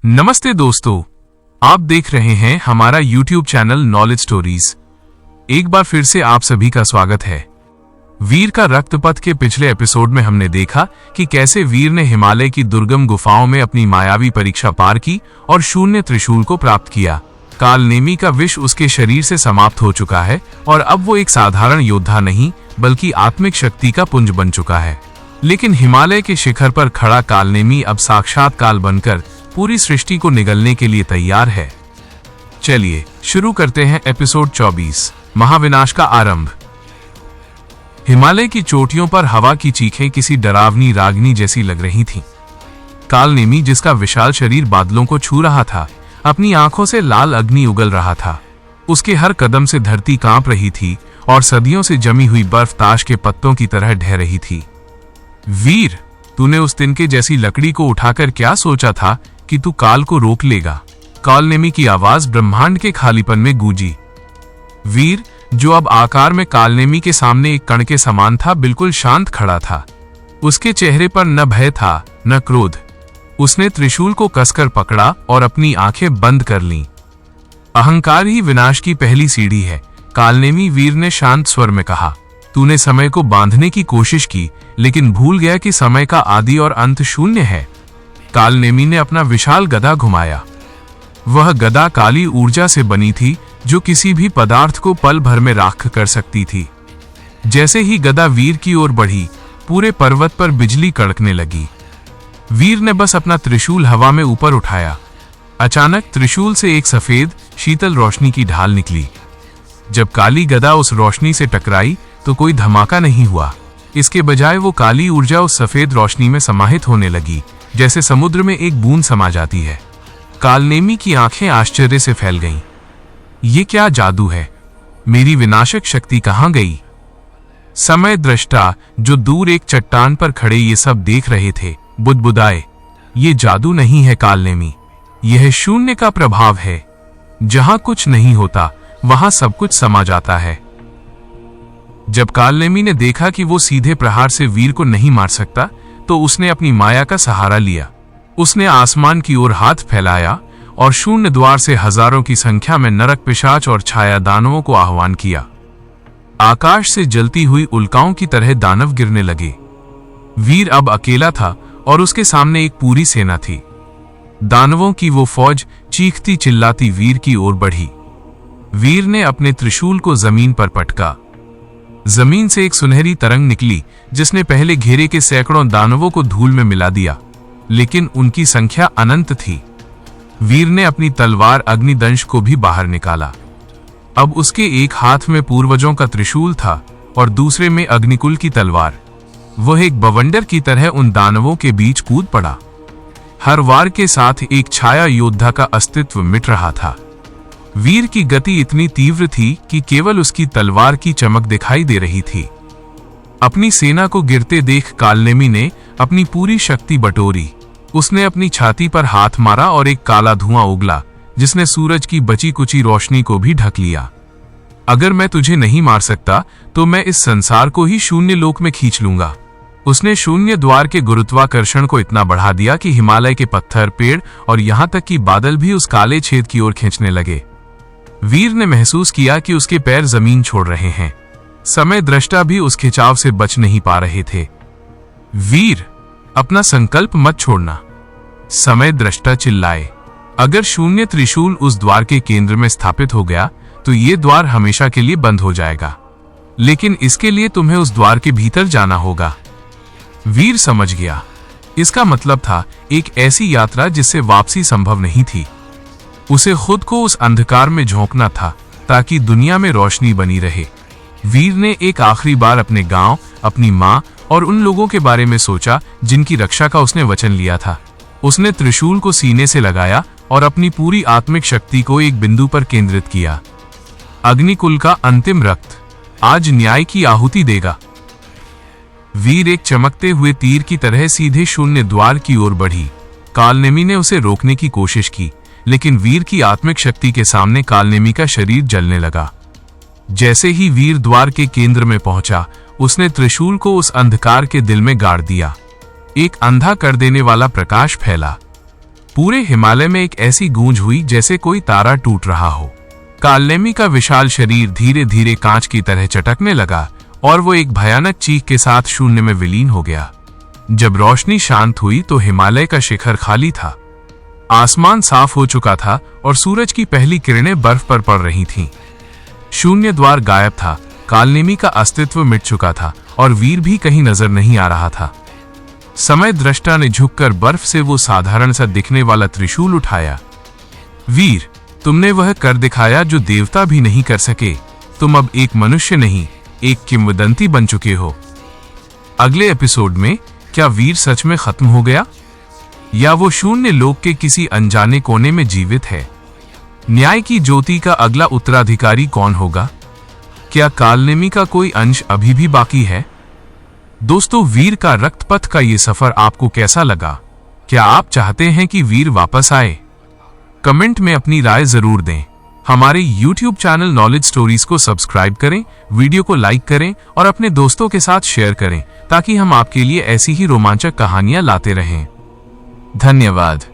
नमस्ते दोस्तों, आप देख रहे हैं हमारा YouTube चैनल नॉलेज स्टोरीज। एक बार फिर से आप सभी का स्वागत है। वीर का रक्तपथ के पिछले एपिसोड में हमने देखा कि कैसे वीर ने हिमालय की दुर्गम गुफाओं में अपनी मायावी परीक्षा पार की और शून्य त्रिशूल को प्राप्त किया। कालनेमी का विष उसके शरीर से समाप्त हो चुका है और अब वो एक साधारण योद्धा नहीं बल्कि आत्मिक शक्ति का पुंज बन चुका है। लेकिन हिमालय के शिखर पर खड़ा कालनेमी अब साक्षात काल बनकर पूरी सृष्टि को निगलने के लिए तैयार है। चलिए शुरू करते हैं एपिसोड 24, महाविनाश का आरंभ। हिमालय की चोटियों पर हवा की चीखें किसी डरावनी रागनी जैसी लग रही थीं। कालनेमी, जिसका विशाल शरीर बादलों को छू रहा था, अपनी आंखों से लाल अग्नि उगल रहा था। उसके हर कदम से धरती कांप रही थी और सदियों से जमी हुई बर्फ ताश के पत्तों की तरह ढह रही थी। वीर, तूने उस तिनके जैसी लकड़ी को उठाकर क्या सोचा था कि तू काल को रोक लेगा? कालनेमी की आवाज ब्रह्मांड के खालीपन में गूंजी। वीर, जो अब आकार में कालनेमी के सामने एक कण के समान था, बिल्कुल शांत खड़ा था। उसके चेहरे पर न भय था न क्रोध। उसने त्रिशूल को कसकर पकड़ा और अपनी आंखें बंद कर लीं। अहंकार ही विनाश की पहली सीढ़ी है, कालनेमी वीर ने शांत स्वर में कहा। तूने समय को बांधने की कोशिश की, लेकिन भूल गया कि समय का आदि और अंत शून्य है। कालनेमी ने अपना विशाल गदा घुमाया। वह गदा काली ऊर्जा से बनी थी, जो किसी भी पदार्थ को पल भर में राख कर सकती थी। जैसे ही गदा वीर की ओर बढ़ी, पूरे पर्वत पर बिजली कड़कने लगी। वीर ने बस अपना त्रिशूल हवा में ऊपर उठाया। अचानक त्रिशूल से एक सफेद शीतल रोशनी की ढाल निकली। जब काली गदा उस रोशनी से टकराई तो कोई धमाका नहीं हुआ। इसके बजाय वो काली ऊर्जा उस सफेद रोशनी में समाहित होने लगी, जैसे समुद्र में एक बूंद समा जाती है। कालनेमी की आंखें आश्चर्य से फैल गईं। ये क्या जादू है? मेरी विनाशक शक्ति कहाँ गई? समय दृष्टा, जो दूर एक चट्टान पर खड़े ये सब देख रहे थे, बुदबुदाए। ये जादू नहीं है कालनेमी, यह शून्य का प्रभाव है। जहां कुछ नहीं होता वहां सब कुछ समा जाता है। जब कालनेमी ने देखा कि वो सीधे प्रहार से वीर को नहीं मार सकता, तो उसने अपनी माया का सहारा लिया। उसने आसमान की ओर हाथ फैलाया और शून्य द्वार से हजारों की संख्या में नरक पिशाच और छाया दानवों को आह्वान किया। आकाश से जलती हुई उल्काओं की तरह दानव गिरने लगे। वीर अब अकेला था और उसके सामने एक पूरी सेना थी। दानवों की वो फौज चीखती चिल्लाती वीर की ओर बढ़ी। वीर ने अपने त्रिशूल को जमीन पर पटका। जमीन से एक सुनहरी तरंग निकली, जिसने पहले घेरे के सैकड़ों दानवों को धूल में मिला दिया, लेकिन उनकी संख्या अनंत थी। वीर ने अपनी तलवार अग्निदंश को भी बाहर निकाला। अब उसके एक हाथ में पूर्वजों का त्रिशूल था और दूसरे में अग्निकुल की तलवार। वह एक बवंडर की तरह उन दानवों के बीच कूद पड़ा। हर वार के साथ एक छाया योद्धा का अस्तित्व मिट रहा था। वीर की गति इतनी तीव्र थी कि केवल उसकी तलवार की चमक दिखाई दे रही थी। अपनी सेना को गिरते देख कालनेमी ने अपनी पूरी शक्ति बटोरी। उसने अपनी छाती पर हाथ मारा और एक काला धुआं उगला, जिसने सूरज की बची कुची रोशनी को भी ढक लिया। अगर मैं तुझे नहीं मार सकता तो मैं इस संसार को ही शून्य लोक में खींच लूंगा। उसने शून्य द्वार के गुरुत्वाकर्षण को इतना बढ़ा दिया कि हिमालय के पत्थर, पेड़ और यहां तक कि बादल भी उस काले छेद की ओर खींचने लगे। वीर ने महसूस किया कि उसके पैर जमीन छोड़ रहे हैं। समय दृष्टा भी उस खिंचाव से बच नहीं पा रहे थे। वीर, अपना संकल्प मत छोड़ना, समय दृष्टा चिल्लाए। अगर शून्य त्रिशूल उस द्वार के केंद्र में स्थापित हो गया तो ये द्वार हमेशा के लिए बंद हो जाएगा, लेकिन इसके लिए तुम्हें उस द्वार के भीतर जाना होगा। वीर समझ गया। इसका मतलब था एक ऐसी यात्रा जिससे वापसी संभव नहीं थी। उसे खुद को उस अंधकार में झोंकना था ताकि दुनिया में रोशनी बनी रहे। वीर ने एक आखिरी बार अपने गांव, अपनी मां और उन लोगों के बारे में सोचा जिनकी रक्षा का उसने वचन लिया था। उसने त्रिशूल को सीने से लगाया और अपनी पूरी आत्मिक शक्ति को एक बिंदु पर केंद्रित किया। अग्निकुल का अंतिम रक्त आज न्याय की आहुति देगा। वीर एक चमकते हुए तीर की तरह सीधे शून्य द्वार की ओर बढ़ी। कालनेमी ने उसे रोकने की कोशिश की, लेकिन वीर की आत्मिक शक्ति के सामने कालनेमी का शरीर जलने लगा। जैसे ही वीर द्वार के केंद्र में पहुंचा, उसने त्रिशूल को उस अंधकार के दिल में गाड़ दिया। एक अंधा कर देने वाला प्रकाश फैला। पूरे हिमालय में एक ऐसी गूंज हुई जैसे कोई तारा टूट रहा हो। कालनेमी का विशाल शरीर धीरे धीरे कांच की तरह चटकने लगा और वो एक भयानक चीख के साथ शून्य में विलीन हो गया। जब रोशनी शांत हुई तो हिमालय का शिखर खाली था। आसमान साफ हो चुका था और सूरज की पहली किरणें बर्फ पर पड़ रही थीं। शून्य द्वार गायब था, कालनेमी का अस्तित्व मिट चुका था और वीर भी कहीं नजर नहीं आ रहा था। समय दृष्टा ने झुककर बर्फ से वो साधारण सा दिखने वाला त्रिशूल उठाया। वीर, तुमने वह कर दिखाया जो देवता भी नहीं कर सके। तुम अब एक मनुष्य नहीं, एक किंवदंती बन चुके हो। अगले एपिसोड में क्या वीर सच में खत्म हो गया या वो शून्य लोक के किसी अनजाने कोने में जीवित है? न्याय की ज्योति का अगला उत्तराधिकारी कौन होगा? क्या कालनेमी का कोई अंश अभी भी बाकी है? दोस्तों, वीर का रक्तपथ का ये सफर आपको कैसा लगा? क्या आप चाहते हैं कि वीर वापस आए? कमेंट में अपनी राय जरूर दें। हमारे YouTube चैनल नॉलेज स्टोरीज को सब्सक्राइब करें, वीडियो को लाइक करें और अपने दोस्तों के साथ शेयर करें ताकि हम आपके लिए ऐसी ही रोमांचक कहानियां लाते रहें। धन्यवाद।